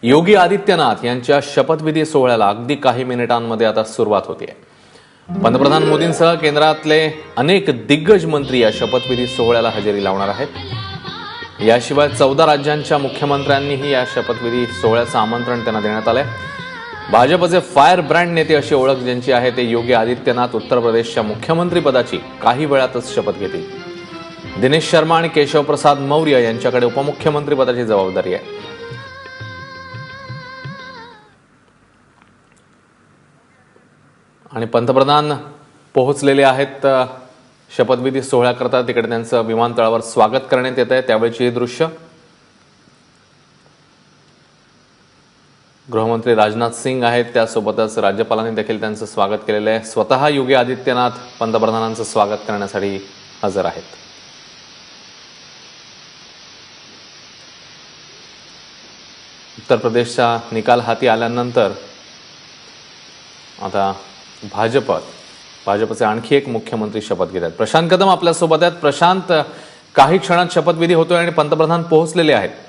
योगी आदित्यनाथ यांच्या शपथविधी सोहळ्याला अगदी काही मिनिटांमध्ये आता सुरुवात होते. पंतप्रधान मोदींसह केंद्रातले अनेक दिग्गज मंत्री या शपथविधी सोहळ्याला हजेरी लावणार आहेत. याशिवाय 14 राज्यांच्या मुख्यमंत्र्यांनीही या शपथविधी सोहळ्याचं आमंत्रण त्यांना देण्यात आलंय. भाजपचे फायर ब्रँड नेते अशी ओळख ज्यांची आहे ते योगी आदित्यनाथ उत्तर प्रदेशच्या मुख्यमंत्री पदाची काही वेळातच शपथ घेतील. दिनेश शर्मा आणि केशव प्रसाद मौर्य यांच्याकडे उपमुख्यमंत्री पदाची जबाबदारी आहे. आणि पंतप्रधान पोहोचलेले आहेत शपथविधी सोहळ्याकरता. तिकडे त्यांचं विमानतळावर स्वागत करण्यात येत आहे. त्यावेळची हे दृश्य. गृहमंत्री राजनाथ सिंग आहेत, त्यासोबतच राज्यपालांनी देखील त्यांचं स्वागत केलेलं आहे. स्वतः योगी आदित्यनाथ पंतप्रधानांचं स्वागत करण्यासाठी हजर आहेत. उत्तर प्रदेशचा निकाल हाती आल्यानंतर आता भाजपचे आणखी एक मुख्यमंत्री शपथ घेत आहेत. प्रशांत कदम आपल्यासोबत आहेत. प्रशांत, काही क्षणात शपथविधी होतोय आणि पंतप्रधान पोहोचलेले आहेत.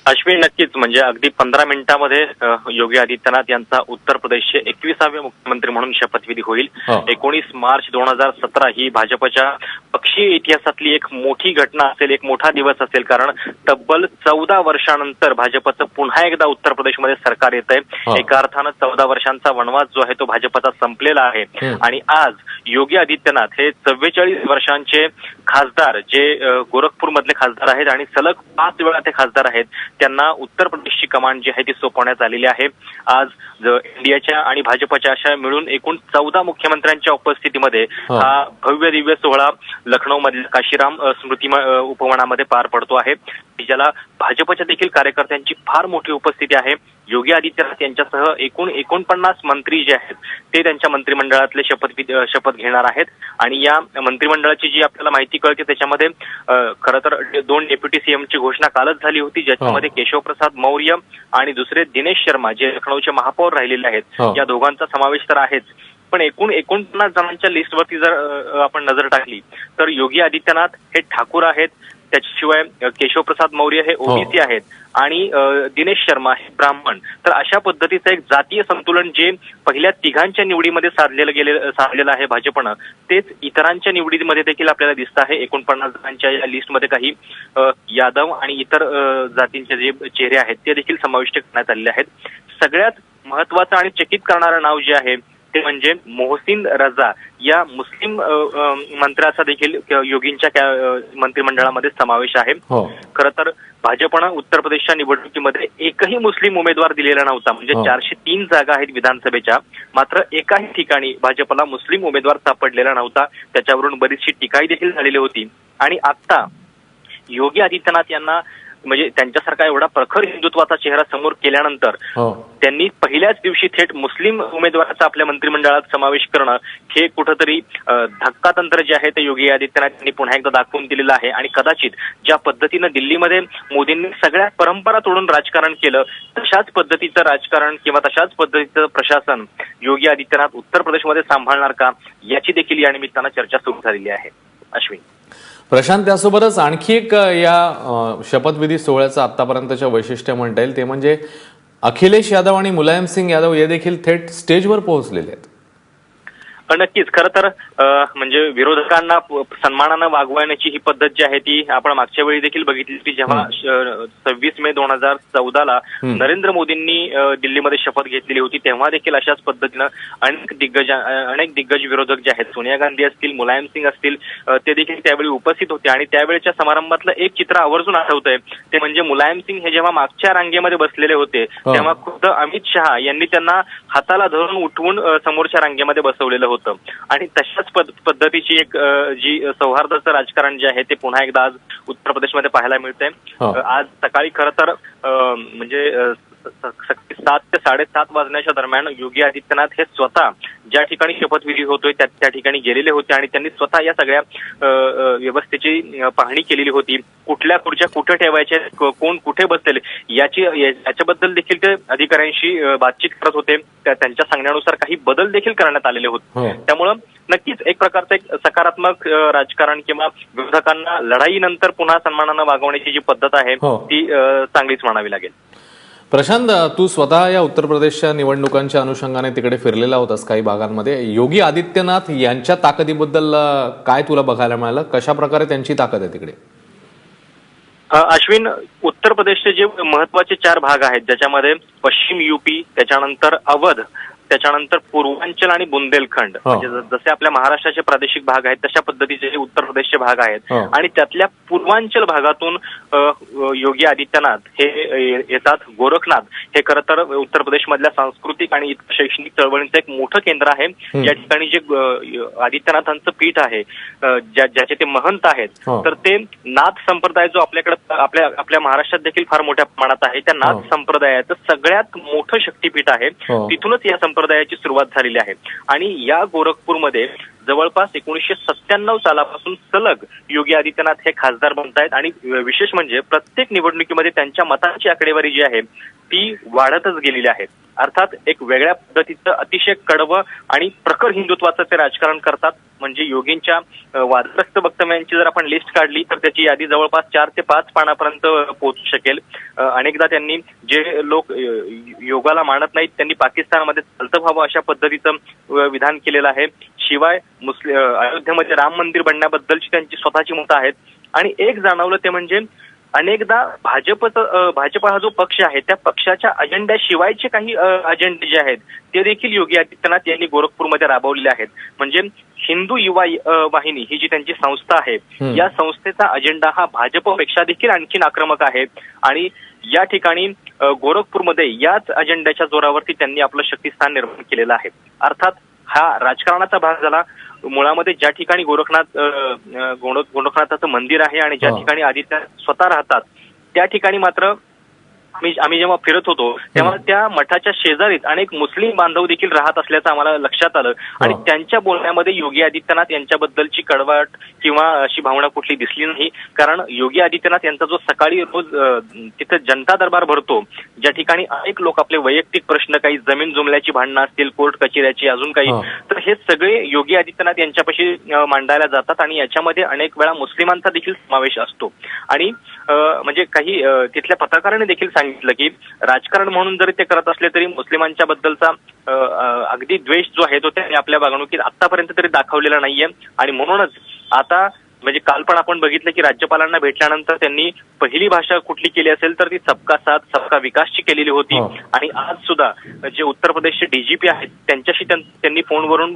अश्विन, नक्कीच म्हणजे अगदी 15 मिनिटांमध्ये योगी आदित्यनाथ यांचा उत्तर प्रदेशचे 21वे मुख्यमंत्री म्हणून शपथविधी होईल. 19 मार्च 2017 ही भाजपच्या पक्षीय इतिहासातली एक मोठी घटना असेल, एक मोठा दिवस असेल, कारण तब्बल 14 वर्षानंतर भाजपचं पुन्हा एकदा उत्तर प्रदेशमध्ये सरकार येत आहे. एका अर्थानं 14 वर्षांचा वनवास जो आहे तो भाजपचा संपलेला आहे आणि आज योगी आदित्यनाथ हे 44 वर्षांचे खासदार जे गोरखपूर मधले खासदार आहेत आणि सलग 5 वेळा ते खासदार आहेत, त्यांना उत्तर प्रदेशची कमांड जी आहे ती सोपवण्यात आलेली आहे. आज इंडियाच्या आणि भाजपच्या अशा मिळून एकूण 14 मुख्यमंत्र्यांच्या उपस्थितीमध्ये हा भव्य दिव्य सोहळा लखनौ मधल्या काशीराम स्मृती उपवनामध्ये पार पडतो आहे, ज्याला भाजपच्या देखील कार्यकर्त्यांची फार मोठी उपस्थिती आहे. योगी आदित्यनाथ यांच्यासह एकूण 49 मंत्री जे आहेत ते त्यांच्या मंत्रिमंडळातले शपथ घेणार आहेत. आणि या मंत्रिमंडळाची जी आपल्याला माहिती कळते त्याच्यामध्ये खरं तर 2 डेप्युटी सीएमची घोषणा कालच झाली होती, ज्याच्यामध्ये केशव प्रसाद मौर्य आणि दुसरे दिनेश शर्मा जे लखनौचे महापौर राहिलेले आहेत, या दोघांचा समावेश तर आहेच. पण एकूण 49 जणांच्या लिस्टवरती जर आपण नजर टाकली तर योगी आदित्यनाथ हे ठाकूर आहेत, त्याच्याशिवाय केशव प्रसाद मौर्य हे ओबीसी आहेत आणि दिनेश शर्मा हे ब्राह्मण. तर अशा पद्धतीचं एक जातीय संतुलन जे पहिल्या तिघांच्या निवडीमध्ये साधलेलं आहे भाजपनं, तेच इतरांच्या निवडीमध्ये देखील आपल्याला दिसतं आहे. 49 जणांच्या या लिस्टमध्ये काही यादव आणि इतर जातींचे जे चेहरे आहेत ते देखील समाविष्ट करण्यात आलेले आहेत. सगळ्यात महत्वाचं आणि चकित करणारं नाव जे आहे ते म्हणजे मोहसिन रजा या मुस्लिम मंत्र्याचा देखील योगींच्या मंत्रिमंडळामध्ये समावेश आहे. खरं तर भाजपनं उत्तर प्रदेशच्या निवडणुकीमध्ये एकही मुस्लिम उमेदवार दिलेला नव्हता. म्हणजे 403 जागा आहेत विधानसभेच्या, मात्र एकाही ठिकाणी भाजपला मुस्लिम उमेदवार सापडलेला नव्हता. त्याच्यावरून बरीचशी टीकाही देखील झालेली होती. आणि आता योगी आदित्यनाथ यांना म्हणजे त्यांच्यासारखा एवढा प्रखर हिंदुत्वाचा चेहरा समोर केल्यानंतर त्यांनी पहिल्याच दिवशी थेट मुस्लिम उमेदवाराचा आपल्या मंत्रिमंडळात समावेश करणं हे कुठंतरी धक्कातंत्र जे आहे ते योगी आदित्यनाथ यांनी पुन्हा एकदा दाखवून दिलेलं आहे. आणि कदाचित ज्या पद्धतीनं दिल्लीमध्ये मोदींनी सगळ्या परंपरा तोडून राजकारण केलं, तशाच पद्धतीचं राजकारण किंवा तशाच पद्धतीचं प्रशासन योगी आदित्यनाथ उत्तर प्रदेशमध्ये सांभाळणार का, याची देखील या निमित्तानं चर्चा सुरू झालेली आहे. अश्विन. प्रशांत, त्यासोबतच आणखी एक या शपथविधी सोहळ्याचं आतापर्यंतच्या वैशिष्ट्य म्हणता येईल ते म्हणजे अखिलेश यादव आणि मुलायम सिंग यादव हे देखील थेट स्टेजवर पोहोचलेले आहेत. नक्कीच. खरं तर म्हणजे विरोधकांना सन्मानानं वागवण्याची ही पद्धत जी आहे ती आपण मागच्या वेळी देखील बघितली होती, जेव्हा 26 मे 2014 नरेंद्र मोदींनी दिल्लीमध्ये शपथ घेतलेली होती. तेव्हा देखील अशाच पद्धतीनं अनेक दिग्गज विरोधक जे आहेत, सोनिया गांधी असतील, मुलायम सिंग असतील, ते देखील त्यावेळी उपस्थित होते. आणि त्यावेळेच्या समारंभातलं एक चित्र आवर्जून आठवतंय ते म्हणजे मुलायम सिंग हे जेव्हा मागच्या रांगेमध्ये बसलेले होते तेव्हा खुद्द अमित शहा यांनी त्यांना हाताला धरून उठवून समोरच्या रांगेमध्ये बसवलेलं होतं. आणि तशाच पद्धतीची एक जी सौहार्दाचं राजकारण जे आहे ते पुन्हा एकदा आज उत्तर प्रदेशमध्ये पाहायला मिळतंय. आज सकाळी खरं तर म्हणजे 7 ते 7:30 वाजण्याच्या दरम्यान योगी आदित्यनाथ हे स्वतः ज्या ठिकाणी शपथविधी होतोय त्या ठिकाणी गेलेले होते आणि त्यांनी स्वतः या सगळ्या व्यवस्थेची पाहणी केलेली होती. कुठल्या खुर्च्या कुठे ठेवायच्या, कोण कुठे बसलेले याच्याबद्दल देखील ते अधिकाऱ्यांशी बातचीत करत होते. त्यांच्या सांगण्यानुसार काही बदल देखील करण्यात आलेले होते. त्यामुळं नक्कीच एक प्रकारचं एक सकारात्मक राजकारण किंवा विरोधकांना लढाईनंतर पुन्हा सन्मानानं वागवण्याची जी पद्धत आहे ती चांगलीच म्हणावी लागेल. प्रशांत, तू स्वतः या उत्तर प्रदेशच्या निवडणुकांच्या अनुषंगाने तिकडे फिरलेला होतास काही भागांमध्ये. योगी आदित्यनाथ यांच्या ताकदीबद्दल काय तुला बघायला मिळालं? कशा प्रकारे त्यांची ताकद आहे तिकडे? अश्विन, उत्तर प्रदेशचे जे महत्वाचे 4 भाग आहेत, ज्याच्यामध्ये पश्चिम यूपी, त्याच्यानंतर अवध, त्याच्यानंतर पूर्वांचल आणि बुंदेलखंड, म्हणजे जसे आपल्या महाराष्ट्राचे प्रादेशिक भाग आहेत तशा पद्धतीचे हे उत्तर प्रदेशचे भाग आहेत. आणि त्यातल्या पूर्वांचल भागातून योगी आदित्यनाथ हे येतात. गोरखनाथ हे खरं तर उत्तर प्रदेशमधल्या सांस्कृतिक आणि शैक्षणिक चळवळींचं एक मोठं केंद्र आहे. या ठिकाणी जे आदित्यनाथांचं पीठ आहे, ज्याचे ते महंत आहेत, तर ते नाथ संप्रदाय जो आपल्याकडे आपल्या महाराष्ट्रात देखील फार मोठ्या प्रमाणात आहे, त्या नाथ संप्रदायाचं सगळ्यात मोठं शक्तीपीठ आहे. तिथूनच या संप्रदायाची सुरुवात झालेली आहे. आणि या गोरखपूरमध्ये जवळपास 1997 सालापासून सलग योगी आदित्यनाथ हे खासदार बनतायत. आणि विशेष म्हणजे प्रत्येक निवडणुकीमध्ये त्यांच्या मतांची आकडेवारी जी आहे ती वाढतच गेलेली आहे. अर्थात एक वेगळ्या पद्धतीचं अतिशय कडवं आणि प्रखर हिंदुत्वाचं ते राजकारण करतात. म्हणजे योगींच्या वादग्रस्त वक्तव्यांची जर आपण लिस्ट काढली तर त्याची यादी जवळपास 4 ते 5 पानापर्यंत पोहोचू शकेल. अनेकदा त्यांनी जे लोक योगाला मानत नाहीत त्यांनी पाकिस्तानमध्ये चालतं व्हावं अशा पद्धतीचं विधान केलेलं आहे. शिवाय अयोध्येमध्ये राम मंदिर बनण्याबद्दलची त्यांची स्वतःची मतं आहेत. आणि एक जाणवलं ते म्हणजे अनेकदा भाजप हा जो पक्ष आहे त्या पक्षाच्या अजेंड्याशिवायचे काही अजेंडे जे आहेत ते देखील योगी आदित्यनाथ यांनी गोरखपूरमध्ये राबवलेले आहेत. म्हणजे हिंदू युवा वाहिनी ही जी त्यांची संस्था आहे, या संस्थेचा अजेंडा हा भाजपपेक्षा देखील आणखीन आक्रमक आहे. आणि या ठिकाणी गोरखपूरमध्ये याच अजेंड्याच्या जोरावरती त्यांनी आपलं शक्तिस्थान निर्माण केलेलं आहे. अर्थात हा राजकारणाचा भाग झाला. मुळामध्ये ज्या ठिकाणी गोरखनाथाचं मंदिर आहे आणि ज्या ठिकाणी आदित्य स्वतः राहतात त्या ठिकाणी मात्र आम्ही जेव्हा फिरत होतो तेव्हा त्या मठाच्या शेजारीच अनेक मुस्लिम बांधव देखील राहत असल्याचं आम्हाला लक्षात आलं. आणि त्यांच्या बोलण्यामध्ये योगी आदित्यनाथ यांच्याबद्दलची कळवट किंवा अशी भावना कुठली दिसली नाही. कारण योगी आदित्यनाथ यांचा जो सकाळी रोज तिथे जनता दरबार भरतो, ज्या ठिकाणी अनेक लोक आपले वैयक्तिक प्रश्न, काही जमीन जुमल्याची भांडणं असतील, कोर्ट कचेऱ्याची, अजून काही, तर हे सगळे योगी आदित्यनाथ यांच्यापाशी मांडायला जातात. आणि याच्यामध्ये अनेक वेळा मुस्लिमांचा देखील समावेश असतो. आणि म्हणजे काही तिथल्या पत्रकारांनी देखील सांगितलं की राजकारण म्हणून जरी ते करत असले तरी मुस्लिमांच्या बद्दलचा अगदी द्वेष जो आहे तो त्यांनी आपल्या वागणुकीत आतापर्यंत तरी दाखवलेला नाहीये. आणि म्हणूनच आता म्हणजे काल पण आपण बघितलं की राज्यपालांना भेटल्यानंतर त्यांनी पहिली भाषा कुठली केली असेल तर ती सबका साथ सबका विकासची केलेली होती. आणि आज सुद्धा जे उत्तर प्रदेशचे डीजीपी आहेत त्यांच्याशी त्यांनी फोनवरून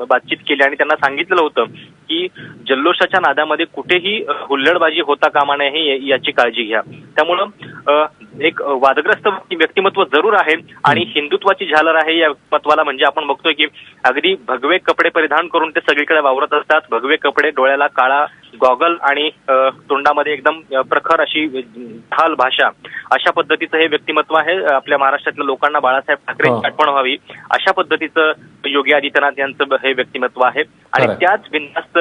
बातचीत केली आणि त्यांना सांगितलेलं होतं की जल्लोषाच्या नादामध्ये कुठेही हुल्लडबाजी होता कामा नये याची काळजी घ्या. त्यामुळं एक वादग्रस्त व्यक्तिमत्व जरूर आहे आणि हिंदुत्वाची झालर आहे या व्यक्तिमत्वाला. म्हणजे आपण बघतोय की अगदी भगवे कपडे परिधान करून ते सगळीकडे वावरत असतात. भगवे कपडे, डोळ्याला काळा गॉगल आणि तोंडामध्ये एकदम प्रखर अशी ढाल भाषा, अशा पद्धतीचं हे व्यक्तिमत्व आहे. आपल्या महाराष्ट्रातल्या लोकांना बाळासाहेब ठाकरेंची आठवण व्हावी अशा पद्धतीचं योगी आदित्यनाथ यांचं हे व्यक्तिमत्व आहे. आणि त्याच बिनधास्त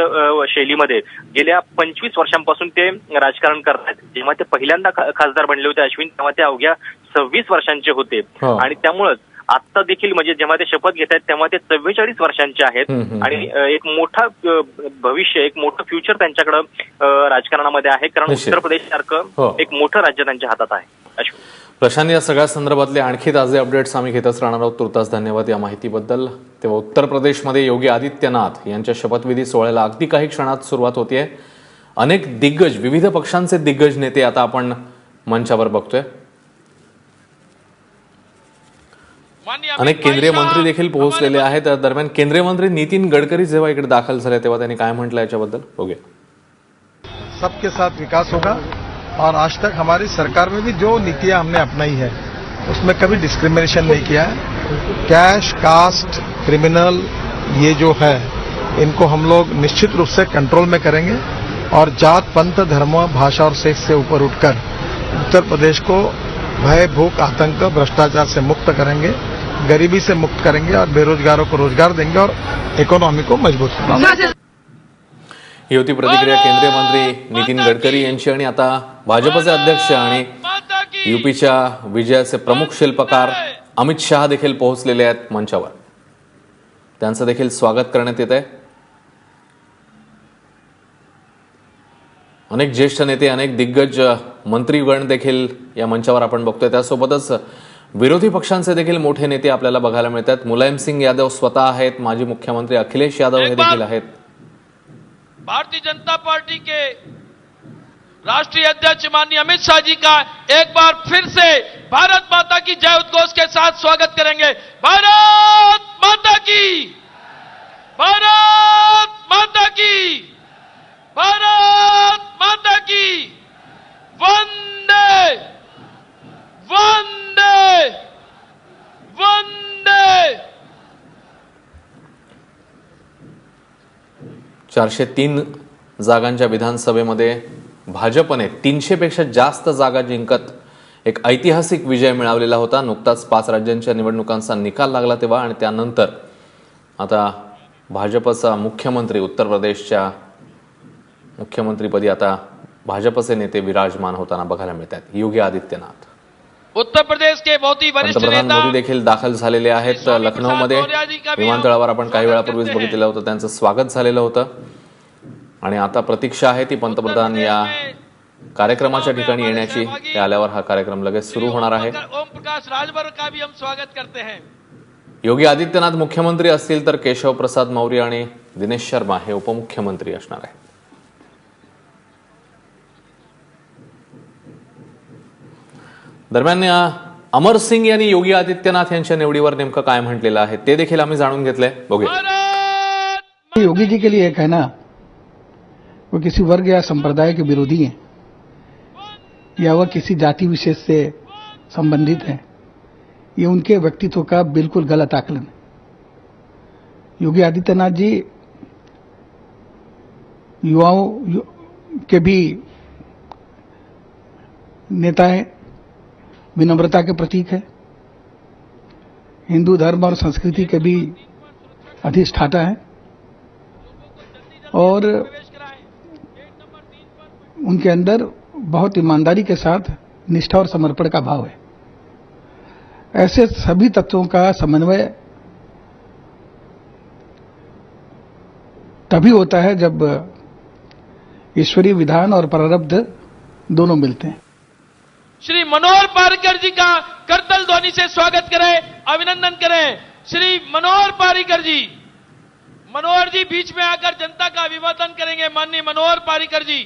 शैलीमध्ये गेल्या 25 वर्षांपासून ते राजकारण करतात. जेव्हा ते पहिल्यांदा खासदार बनले होते अश्विन, तेव्हा ते अवघ्या 26 वर्षांचे होते. आणि त्यामुळंच आता देखील म्हणजे जेव्हा ते शपथ घेत आहेत तेव्हा ते 44 वर्षांचे आहेत. आणि एक मोठा भविष्य, एक मोठं फ्युचर त्यांच्याकडं राजकारणामध्ये आहे. कारण उत्तर प्रदेश सारखं एक मोठं राज्य त्यांच्या हातात आहे. अश्विन, प्रशांत, या सगळ्या संदर्भातले आणखी ताजे अपडेट्स आम्ही घेतच राहणार आहोत. तुर्तास धन्यवाद या माहितीबद्दल. तेव्हा उत्तर प्रदेशमध्ये योगी आदित्यनाथ यांच्या शपथविधी सोहळ्याला अगदी काही क्षणात सुरुवात होतीये. अनेक दिग्गज, विविध पक्षांचे दिग्गज नेते आता आपण मंचावर बघतोय. अनेक केंद्रीय मंत्री देखील पोहोचलेले आहेत. दरम्यान केंद्रीय मंत्री नितीन गडकरी जेव्हा इकडे दाखल झाले तेव्हा त्यांनी काय म्हटलं याच्याबद्दल बघूया. सबके साथ विकास होगा और आज तक हमारी सरकार में भी जो नीतियां हमने अपनाई है उसमें कभी डिस्क्रिमिनेशन नहीं किया है. कैश, कास्ट, क्रिमिनल ये जो है इनको हम लोग निश्चित रूप से कंट्रोल में करेंगे और जात, पंथ, धर्म, भाषा और सेक्स से ऊपर उठकर उत्तर प्रदेश को भय, भूख, आतंक, भ्रष्टाचार से मुक्त करेंगे, गरीबी से मुक्त करेंगे और बेरोजगारों को रोजगार देंगे और इकोनॉमी को मजबूत करेंगे. ही होती प्रतिक्रिया केंद्रीय मंत्री नितीन गडकरी यांची. आणि आता भाजपचे अध्यक्ष आणि युपीच्या विजयाचे प्रमुख शिल्पकार अमित शहा देखील पोहोचलेले आहेत मंचावर. त्यांचं देखील स्वागत करण्यात येत आहे. अनेक ज्येष्ठ नेते, अनेक दिग्गज मंत्रीगण देखील या मंचावर आपण बघतोय. त्यासोबतच विरोधी पक्षांचे देखील मोठे नेते आपल्याला बघायला मिळतात. मुलायम सिंग यादव स्वतः आहेत, माजी मुख्यमंत्री अखिलेश यादव हे देखील आहेत. भारतीय जनता पार्टी के राष्ट्रीय अध्यक्ष माननीय अमित शाह जी का एक बार फिर से भारत माता की जय उद्घोष के साथ स्वागत करेंगे. भारत माता की, भारत माता की, भारत माता की. वंदे वंदे वंदे. 403 जागांच्या विधानसभेमध्ये भाजपने 300 पेक्षा जास्त जागा जिंकत एक ऐतिहासिक विजय मिळवलेला होता. नुकताच 5 राज्यांच्या निवडणुकांचा निकाल लागला तेव्हा, आणि त्यानंतर आता भाजपचा मुख्यमंत्री, उत्तर प्रदेशच्या मुख्यमंत्रीपदी आता भाजपचे नेते विराजमान होताना बघायला मिळतात. योगी आदित्यनाथ, उत्तर प्रदेश के बहुत ही वरिष्ठ पंतप्रधान नेता मोदी देखील दाखल झालेले आहेत लखनौमध्ये. विमानतळावर आपण काही वेळापूर्वीच बघितलेलं होतं, त्यांचं स्वागत झालेलं होतं. आणि आता प्रतीक्षा आहे ती पंतप्रधान या कार्यक्रमाच्या ठिकाणी येण्याची. ते आल्यावर हा कार्यक्रम लगेच सुरू होणार आहे. ओम प्रकाश राजभर का भी हम स्वागत करते हैं. योगी आदित्यनाथ मुख्यमंत्री असतील तर केशव प्रसाद मौर्य आणि दिनेश शर्मा हे उपमुख्यमंत्री असणार आहेत. दरम्यान अमर सिंग यांनी योगी आदित्यनाथ यांच्या निवडीवर नेमकं काय म्हटलेलं आहे ते देखील आम्ही जाणून घेतलंय. बघूया. योगी जी के लिए एक है ना, वो किसी वर्ग या संप्रदाय के विरोधी हैं या वह किसी जाति विशेष से संबंधित हैं. ये उनके व्यक्तित्व का बिल्कुल गलत आकलन है. योगी आदित्यनाथ जी युवाओं के भी नेता हैं, विनम्रता के प्रतीक है, हिंदू धर्म और संस्कृति के भी अधिष्ठाता है, और उनके अंदर बहुत ईमानदारी के साथ निष्ठा और समर्पण का भाव है. ऐसे सभी तत्वों का समन्वय तभी होता है जब ईश्वरीय विधान और प्रारब्ध दोनों मिलते हैं. श्री मनोहर पारीकर जी का करतल ध्वनि से स्वागत करें, अभिनंदन करें. श्री मनोहर पारीकर जी, मनोहर जी बीच में आकर जनता का अभिवादन करेंगे. माननीय मनोहर पारीकर जी.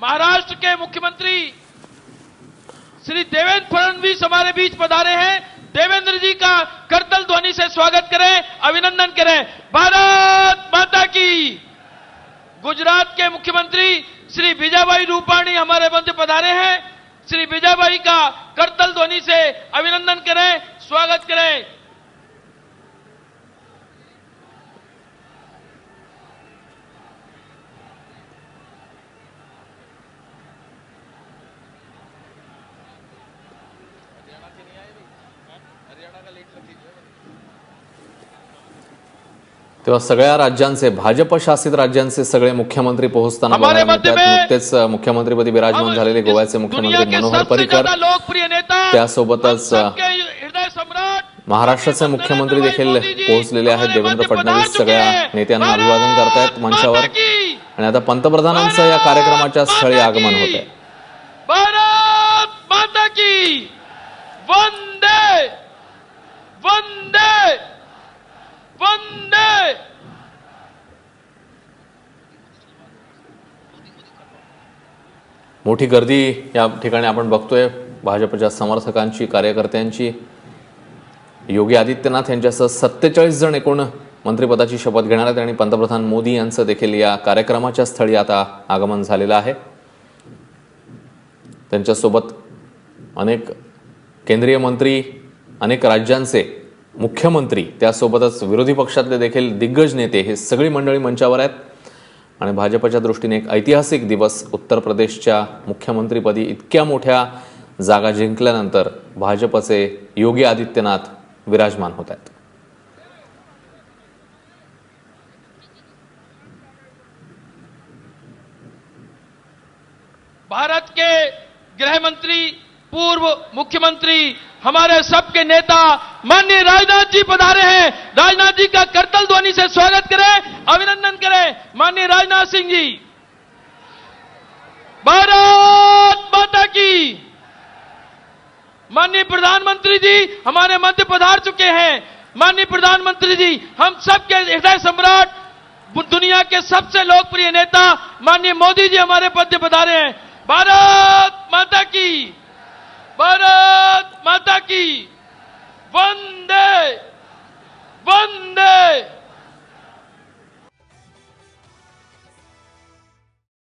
महाराष्ट्र के मुख्यमंत्री श्री देवेंद्र फडणवीस हमारे बीच पधारे हैं. देवेंद्र जी का करतल ध्वनि से स्वागत करें, अभिनंदन करें. भारत माता की. गुजरात के मुख्यमंत्री श्री विजयभाई रूपाणी हमारे मंच पधारे हैं. श्री विजयभाई का करतल ध्वनि से अभिनंदन करें, स्वागत करें. तेव्हा सगळ्या राज्यांचे, भाजप शासित राज्यांचे सगळे मुख्यमंत्री पोहोचताना हमारे बघायला मिळतात. मध्य में नुकतेच मुख्यमंत्रीपदी विराजमान झालेले गोव्याचे मुख्यमंत्री दुनिया के मनोहर सबसे पर्रिकर, ज्यादा लोकप्रिय नेता, त्यासोबतच हम सबके हृदय सम्राट महाराष्ट्राचे मुख्यमंत्री देखील पोहोचलेले आहेत. देवेंद्र फडणवीस सगळ्या नेत्यांना अभिवादन करतायत मंचावर. आणि आता पंतप्रधानांचं या कार्यक्रमाच्या स्थळी आगमन होत आहे. भारत माता की. वंदे वंदे वंदे. मोठी गर्दी या ठिकाणी आपण बघतोय, भाजपच्या समर्थकांची, कार्यकर्त्यांची. योगी आदित्यनाथ यांच्यासह 47 जण एकूण मंत्रिपदाची शपथ घेणार आहेत आणि पंतप्रधान मोदी यांचं देखील या कार्यक्रमाच्या स्थळी आता आगमन झालेलं आहे. त्यांच्यासोबत अनेक केंद्रीय मंत्री, अनेक राज्यांचे मुख्यमंत्री, त्यासोबतच विरोधी पक्षातले देखील दिग्गज नेते, हे सगळी मंडळी मंचावर आहेत. आणि भाजपच्या दृष्टीने एक ऐतिहासिक दिवस. उत्तर प्रदेशच्या मुख्यमंत्रीपदी इतक्या मोठ्या जागा जिंकल्यानंतर भाजपचे योगी आदित्यनाथ विराजमान होत आहेत. भारत के गृह मंत्री, पूर्व मुख्यमंत्री हमारे सबके नेता माननीय राजनाथ जी पधारे हैं। राजनाथ जी का करतल ध्वनि से स्वागत करें, अभिनंदन करें। माननीय राजनाथ सिंह जी, भारत माता की। माननीय प्रधानमंत्री जी हमारे मध्य पधार चुके हैं। माननीय प्रधानमंत्री जी, हम सबके हृदय सम्राट, दुनिया के सबसे लोकप्रिय नेता माननीय मोदी जी हमारे मध्य पधारे हैं। भारत माता की, भारत माता की। वंदे वंदे